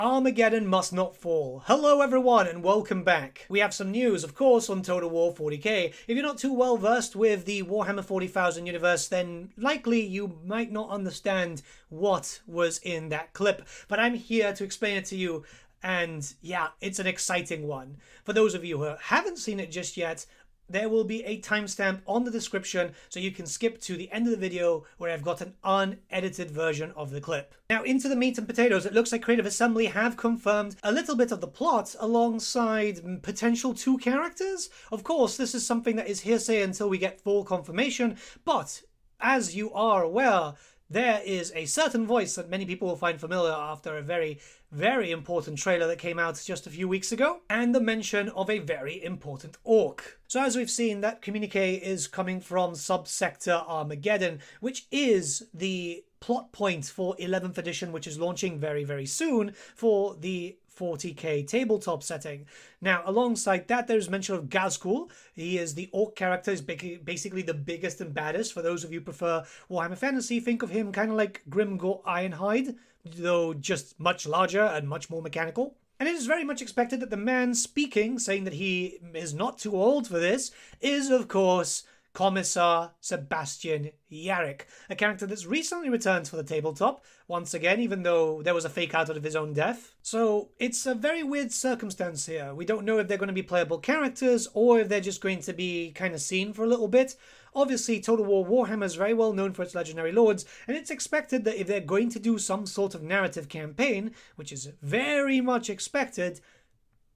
Armageddon must not fall. Hello everyone and welcome back. We have some news, of course, on Total War 40k. If you're not too well versed with the Warhammer 40,000 universe, then likely you might not understand what was in that clip. But I'm here to explain it to you, and yeah, it's an exciting one. For those of you who haven't seen it just yet, there will be a timestamp on the description so you can skip to the end of the video where I've got an unedited version of the clip. Now into the meat and potatoes, it looks like Creative Assembly have confirmed a little bit of the plot alongside potential 2 characters. Of course, this is something that is hearsay until we get full confirmation, but as you are aware, there is a certain voice that many people will find familiar after a very, very important trailer that came out just a few weeks ago, and the mention of a very important orc. So as we've seen, that communique is coming from Subsector Armageddon, which is the plot point for 11th edition, which is launching very, very soon for the 40k tabletop setting. Now, alongside that, there's mention of Ghazghkull. He is the orc character, is basically the biggest and baddest. For those of you who prefer Warhammer Fantasy, think of him kind of like Grimgor Ironhide, though just much larger and much more mechanical. And it is very much expected that the man speaking, saying that he is not too old for this, is, of course, Commissar Sebastian Yarrick, a character that's recently returned for the tabletop, once again, even though there was a fake out of his own death. So it's a very weird circumstance here. We don't know if they're going to be playable characters or if they're just going to be kind of seen for a little bit. Obviously, Total War Warhammer is very well known for its legendary lords, and it's expected that if they're going to do some sort of narrative campaign, which is very much expected,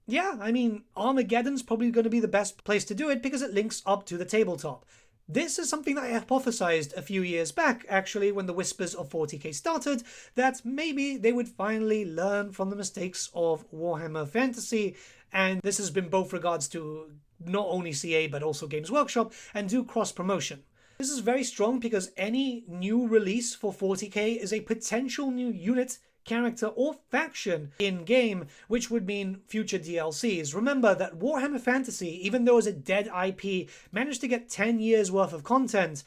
yeah, I mean, Armageddon's probably going to be the best place to do it because it links up to the tabletop. This is something that I hypothesized a few years back, actually, when the whispers of 40k started, that maybe they would finally learn from the mistakes of Warhammer Fantasy, and this has been both regards to not only CA but also Games Workshop, and do cross-promotion. This is very strong because any new release for 40k is a potential new unit, character or faction in-game, which would mean future DLCs. Remember that Warhammer Fantasy, even though it's a dead IP, managed to get 10 years worth of content.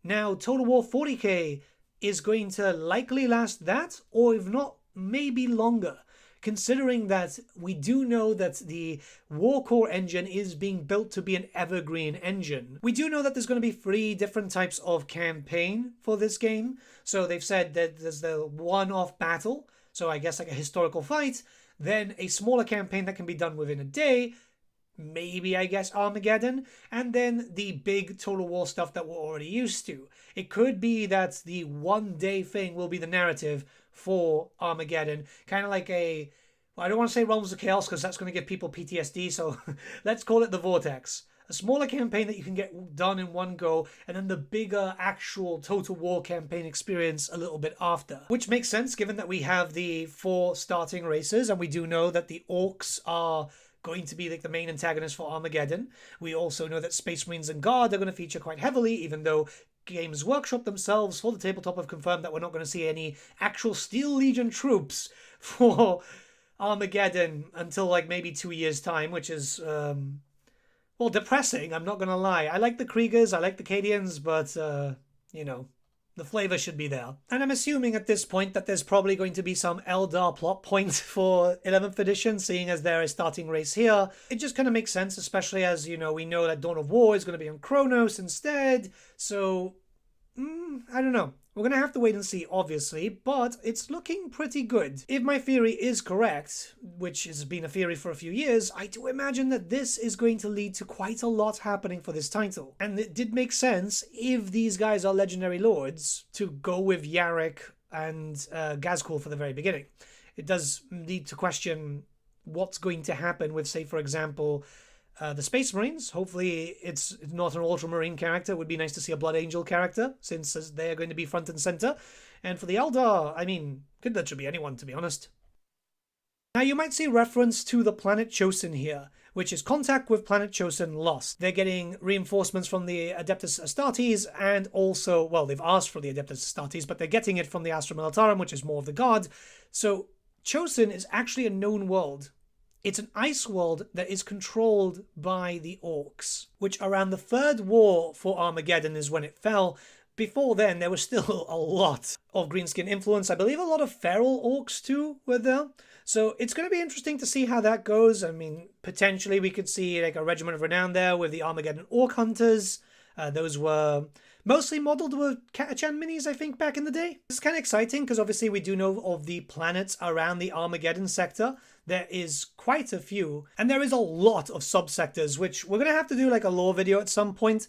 Now Total War 40k is going to likely last that, or if not, maybe longer. Considering that we do know that the War Core engine is being built to be an evergreen engine. We do know that there's going to be 3 different types of campaign for this game. So they've said that there's the one-off battle, so I guess like a historical fight, then a smaller campaign that can be done within a day, maybe I guess Armageddon, and then the big Total War stuff that we're already used to. It could be that the one-day thing will be the narrative for Armageddon, kind of like a, well, I don't want to say Realms of Chaos because that's going to give people PTSD, so let's call it the Vortex. A smaller campaign that you can get done in one go, and then the bigger actual Total War campaign experience a little bit after. Which makes sense given that we have the 4 starting races, and we do know that the Orcs are going to be like the main antagonist for Armageddon. We also know that Space Marines and Guard are going to feature quite heavily, even though Games Workshop themselves for the tabletop have confirmed that we're not going to see any actual Steel Legion troops for Armageddon until like maybe 2 years' time, which is, well, depressing, I'm not going to lie. I like the Kriegers, I like the Cadians, but, you know, the flavor should be there. And I'm assuming at this point that there's probably going to be some Eldar plot point for 11th edition, seeing as they're a starting race here. It just kind of makes sense, especially as, you know, we know that Dawn of War is going to be on Kronos instead. So, I don't know. We're going to have to wait and see, obviously, but it's looking pretty good. If my theory is correct, which has been a theory for a few years, I do imagine that this is going to lead to quite a lot happening for this title. And it did make sense, if these guys are legendary lords, to go with Yarrick and Ghazghkull for the very beginning. It does lead to question what's going to happen with, say, for example, the Space Marines. Hopefully it's not an Ultramarine character. It would be nice to see a Blood Angel character, since they're going to be front and center. And for the Eldar, I mean, could literally be anyone, to be honest. Now you might see reference to the planet Chosen here, which is contact with planet Chosen lost. They're getting reinforcements from the Adeptus Astartes, and also, well, they've asked for the Adeptus Astartes, but they're getting it from the Astra Militarum, which is more of the Guard. So Chosen is actually a known world. It's an ice world that is controlled by the Orcs, which around the 3rd war for Armageddon is when it fell, before then, there was still a lot of greenskin influence. I believe a lot of feral orcs too were there. So it's going to be interesting to see how that goes. I mean, potentially we could see like a regiment of renown there with the Armageddon Orc Hunters. Those were mostly modeled with Catachan minis, I think, back in the day. It's kind of exciting because obviously we do know of the planets around the Armageddon sector. There is quite a few, and there is a lot of subsectors, which we're going to have to do like a lore video at some point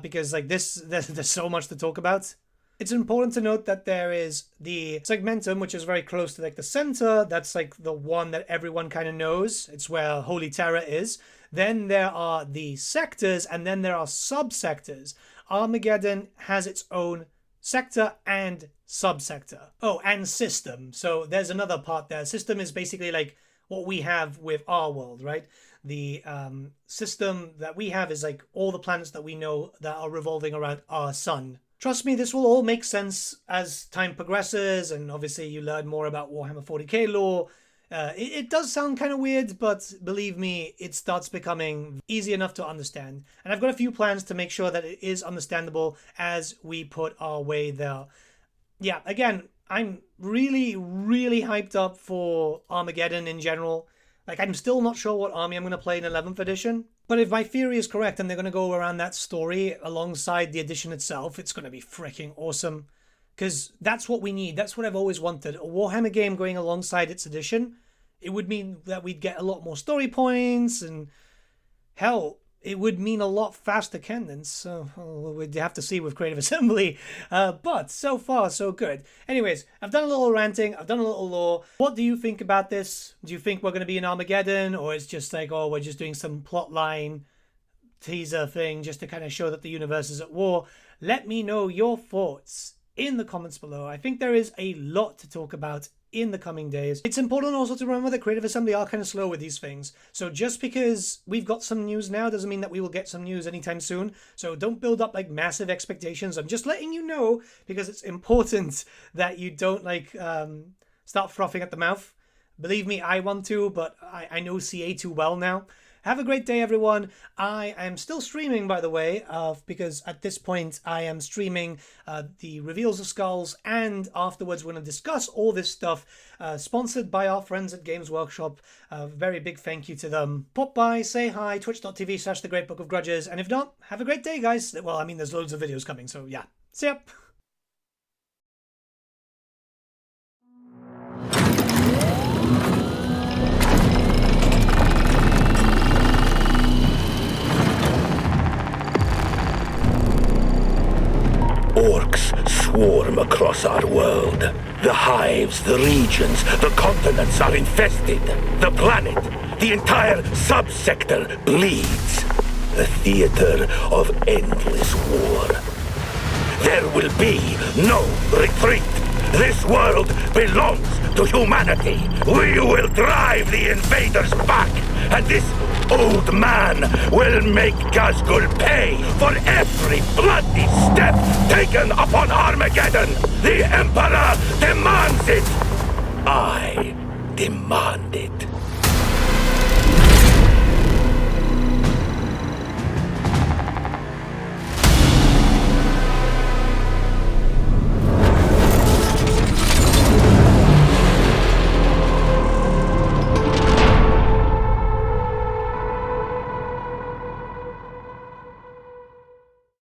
because like there's so much to talk about. It's important to note that there is the segmentum, which is very close to like the center. That's like the one that everyone kind of knows. It's where Holy Terror is. Then there are the sectors, and then there are subsectors. Armageddon has its own sector and subsector. Oh, and system. So there's another part there. System is basically like what we have with our world, right? The system that we have is like all the planets that we know that are revolving around our sun. Trust me, this will all make sense as time progresses, and obviously you learn more about Warhammer 40k lore. It does sound kind of weird, but believe me, it starts becoming easy enough to understand. And I've got a few plans to make sure that it is understandable as we put our way there. Yeah, again, I'm really, really hyped up for Armageddon in general. Like, I'm still not sure what army I'm going to play in 11th edition. But if my theory is correct and they're going to go around that story alongside the edition itself, it's going to be freaking awesome. Because that's what we need. That's what I've always wanted. A Warhammer game going alongside its edition. It would mean that we'd get a lot more story points, and hell, it would mean a lot faster cadence. So we'd have to see with Creative Assembly. But so far, so good. Anyways, I've done a little ranting. I've done a little lore. What do you think about this? Do you think we're going to be in Armageddon? Or it's just like, oh, we're just doing some plotline teaser thing just to kind of show that the universe is at war? Let me know your thoughts in the comments below. I think there is a lot to talk about in the coming days. It's important also to remember that Creative Assembly are kind of slow with these things. So just because we've got some news now doesn't mean that we will get some news anytime soon. So don't build up like massive expectations. I'm just letting you know because it's important that you don't like start frothing at the mouth. Believe me, I want to, but I know CA too well now. Have a great day, everyone. I am still streaming, by the way, because at this point I am streaming the Reveals of Skulls, and afterwards we're going to discuss all this stuff, sponsored by our friends at Games Workshop. Very big thank you to them. Pop by, say hi, twitch.tv/The Great Book of Grudges, and if not, have a great day, guys. Well, I mean, there's loads of videos coming, so yeah. See ya. Orcs swarm across our world. The hives, the regions, the continents are infested. The planet, the entire subsector bleeds. A theater of endless war. There will be no retreat. This world belongs to humanity. We will drive the invaders back, and this old man will make Ghazghkull pay for every bloody step taken upon Armageddon. The Emperor demands it. I demand it.